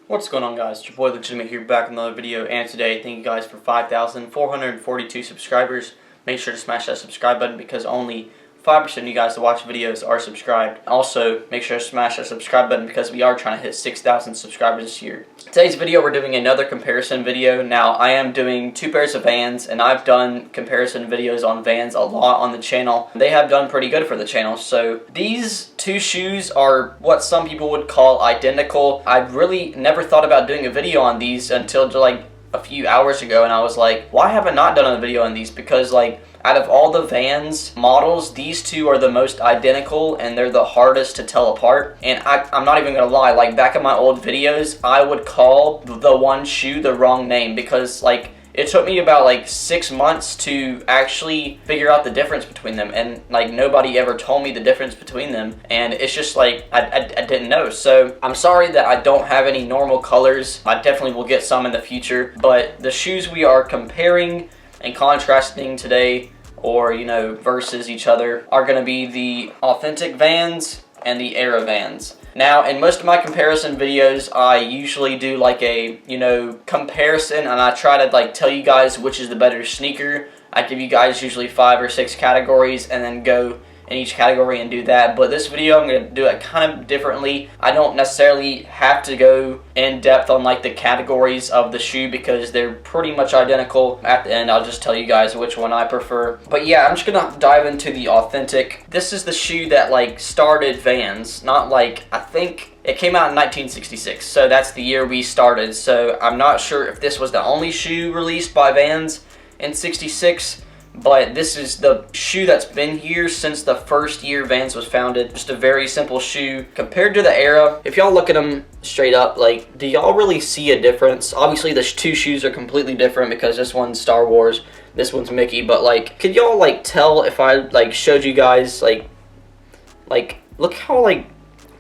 What's going on, guys? It's your boy Legitimate here, back with another video, and today thank you guys for 5,442 subscribers. Make sure to smash that subscribe button because only 5% of you guys that watch videos are subscribed. Also, make sure to smash that subscribe button because we are trying to hit 6,000 subscribers this year. Today's video, we're doing another comparison video. Now, I am doing two pairs of Vans, and I've done comparison videos on Vans a lot on the channel. They have done pretty good for the channel. So these two shoes are what some people would call identical. I really never thought about doing a video on these until like a few hours ago, and I was like, why have I not done a video on these? Because like, out of all the Vans models, these two are the most identical and they're the hardest to tell apart. And I'm not even gonna lie, like back in my old videos, I would call the one shoe the wrong name because like it took me about like 6 months to actually figure out the difference between them, and like nobody ever told me the difference between them, and it's just like I didn't know. So I'm sorry that I don't have any normal colors. I definitely will get some in the future, but the shoes we are comparing and contrasting today, or you know, versus each other, are going to be the authentic Vans and the era Vans. Now, in most of my comparison videos, I usually do like a, you know, comparison, and I try to like tell you guys which is the better sneaker. I give you guys usually 5 or 6 categories and then go in each category and do that. But this video, I'm going to do it kind of differently. I don't necessarily have to go in depth on like the categories of the shoe because they're pretty much identical. At the end, I'll just tell you guys which one I prefer. But yeah, I'm just going to dive into the authentic. This is the shoe that like started Vans, not like, I think it came out in 1966, so that's the year we started. So I'm not sure if this was the only shoe released by Vans in 66, but this is the shoe that's been here since the first year Vans was founded. Just a very simple shoe. Compared to the era, if y'all look at them straight up, like, do y'all really see a difference? Obviously, the two shoes are completely different because this one's Star Wars, this one's Mickey, but like, could y'all like tell if I like showed you guys like look how like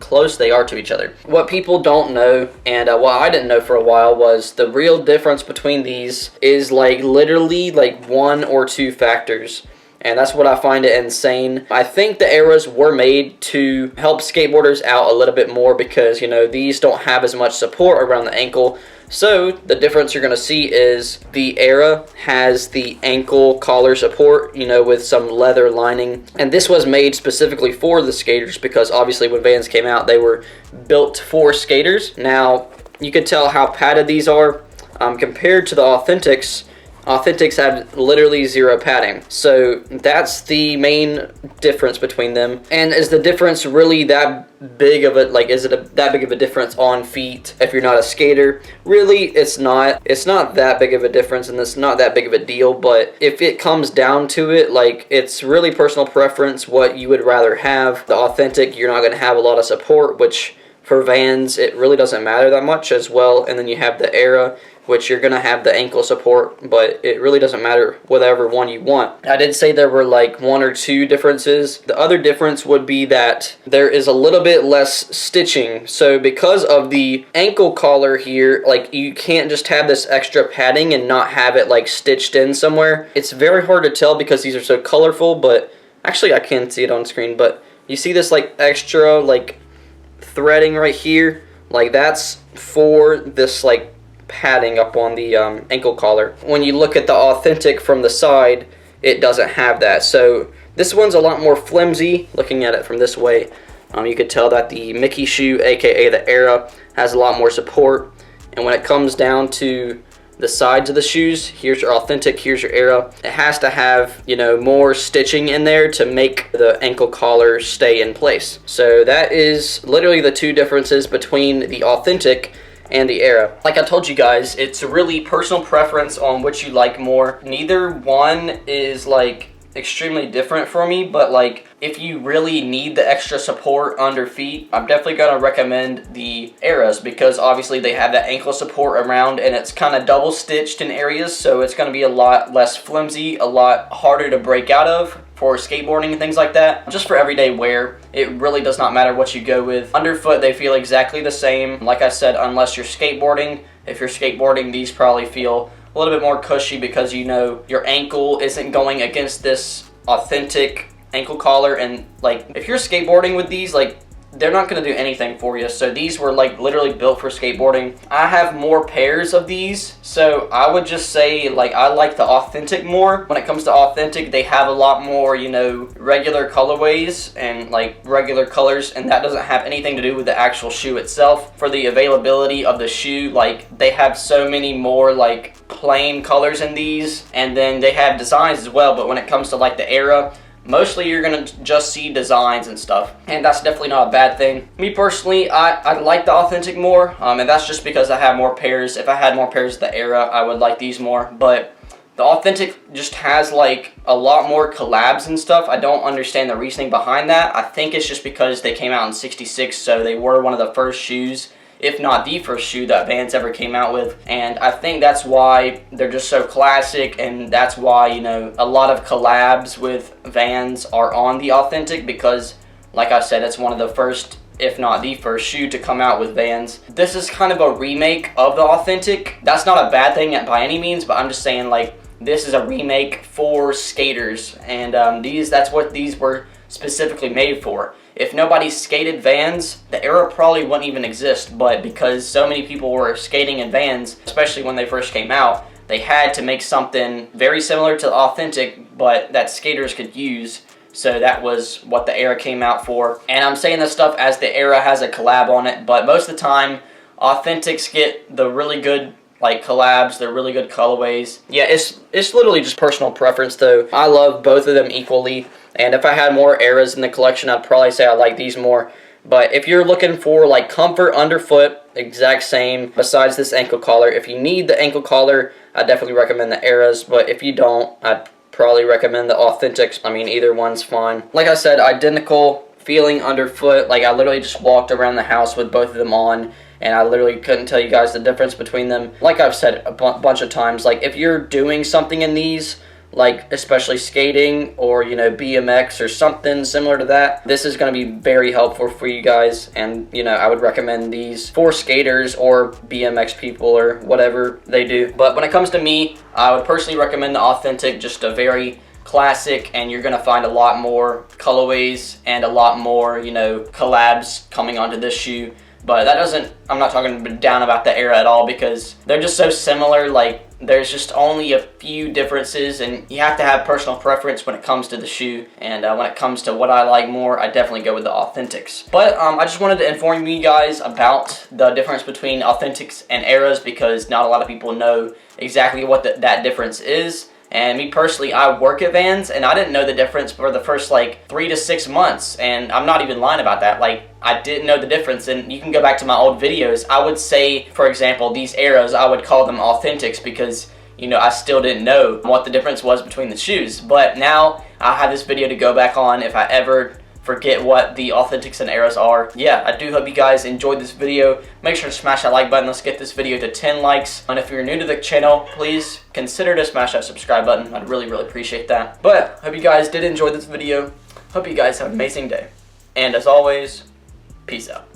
close they are to each other? What people don't know, and what I didn't know for a while, was the real difference between these is like literally like 1 or 2 factors, and that's what I find it insane. I think the eras were made to help skateboarders out a little bit more because, you know, these don't have as much support around the ankle. So the difference you're going to see is the era has the ankle collar support, you know, with some leather lining. And this was made specifically for the skaters because obviously when Vans came out, they were built for skaters. Now, you can tell how padded these are compared to the Authentics. Authentics have literally 0 padding. So that's the main difference between them. And is the difference really that big of a, like, is it that big of a difference on feet if you're not a skater? Really, it's not. It's not that big of a difference, and it's not that big of a deal. But if it comes down to it, like, it's really personal preference what you would rather have. The Authentic, you're not going to have a lot of support, which for Vans, it really doesn't matter that much as well. And then you have the era, which you're going to have the ankle support, but it really doesn't matter whatever one you want. I did say there were like 1 or 2 differences. The other difference would be that there is a little bit less stitching. So because of the ankle collar here, like you can't just have this extra padding and not have it like stitched in somewhere. It's very hard to tell because these are so colorful, but actually I can see it on screen, but you see this like extra like threading right here? Like that's for this like padding up on the ankle collar. When you look at the Authentic from the side, it doesn't have that. So this one's a lot more flimsy. Looking at it from this way, you could tell that the Mickey shoe, aka the era, has a lot more support. And when it comes down to the sides of the shoes, here's your Authentic, here's your era. It has to have, you know, more stitching in there to make the ankle collar stay in place. So that is literally the 2 differences between the Authentic and the era. Like I told you guys, it's a really personal preference on which you like more. Neither one is like extremely different for me, but like if you really need the extra support under feet, I'm definitely gonna recommend the eras because obviously they have that ankle support around and it's kind of double stitched in areas, so it's gonna be a lot less flimsy, a lot harder to break out of for skateboarding and things like that. Just for everyday wear, it really does not matter what you go with. Underfoot, they feel exactly the same. Like I said, unless you're skateboarding. If you're skateboarding, these probably feel a little bit more cushy because, you know, your ankle isn't going against this Authentic ankle collar. And like if you're skateboarding with these, like they're not going to do anything for you. So these were like literally built for skateboarding. I have more pairs of these, so I would just say like I like the Authentic more. When it comes to Authentic, they have a lot more, you know, regular colorways and like regular colors, and that doesn't have anything to do with the actual shoe itself. For the availability of the shoe, like they have so many more like plain colors in these, and then they have designs as well. But when it comes to like the Era, mostly you're gonna just see designs and stuff, and that's definitely not a bad thing. Me personally, I like the Authentic more, and that's just because I have more pairs. If I had more pairs of the Era, I would like these more, but the Authentic just has like a lot more collabs and stuff. I don't understand the reasoning behind that. I think it's just because they came out in '66, so they were one of the first shoes, if not the first shoe that Vans ever came out with. And I think that's why they're just so classic, and that's why, you know, a lot of collabs with Vans are on the Authentic, because like I said, it's one of the first, if not the first shoe to come out with Vans. This is kind of a remake of the Authentic. That's not a bad thing by any means, but I'm just saying like this is a remake for skaters, and that's what these were specifically made for. If nobody skated Vans, the Era probably wouldn't even exist, but because so many people were skating in Vans, especially when they first came out, they had to make something very similar to the Authentic, but that skaters could use. So that was what the Era came out for. And I'm saying this stuff as the Era has a collab on it, but most of the time, Authentics get the really good like collabs, they're really good colorways. Yeah, it's literally just personal preference though. I love both of them equally, and if I had more Eras in the collection, I'd probably say I like these more. But if you're looking for like comfort underfoot, exact same, besides this ankle collar. If you need the ankle collar, I definitely recommend the Eras, but if you don't, I'd probably recommend the Authentics. I mean, either one's fine. Like I said, identical feeling underfoot. Like I literally just walked around the house with both of them on, and I literally couldn't tell you guys the difference between them. Like I've said a bunch of times, like if you're doing something in these, like especially skating or, you know, BMX or something similar to that, this is going to be very helpful for you guys. And, you know, I would recommend these for skaters or BMX people or whatever they do. But when it comes to me, I would personally recommend the Authentic, just a very classic, and you're going to find a lot more colorways and a lot more, you know, collabs coming onto this shoe. But that doesn't, I'm not talking down about the Era at all, because they're just so similar. Like there's just only a few differences, and you have to have personal preference when it comes to the shoe. And when it comes to what I like more, I definitely go with the Authentics. But I just wanted to inform you guys about the difference between Authentics and Eras, because not a lot of people know exactly what that difference is. And me personally, I work at Vans, and I didn't know the difference for the first like 3 to 6 months, and I'm not even lying about that. Like I didn't know the difference, and you can go back to my old videos. I would say, for example, these Eras, I would call them Authentics, because, you know, I still didn't know what the difference was between the shoes. But now I have this video to go back on if I ever forget what the Authentics and Eras are. Yeah, I do hope you guys enjoyed this video. Make sure to smash that like button. Let's get this video to 10 likes. And if you're new to the channel, please consider to smash that subscribe button. I'd really, really appreciate that. But hope you guys did enjoy this video. Hope you guys have an amazing day. And as always, peace out.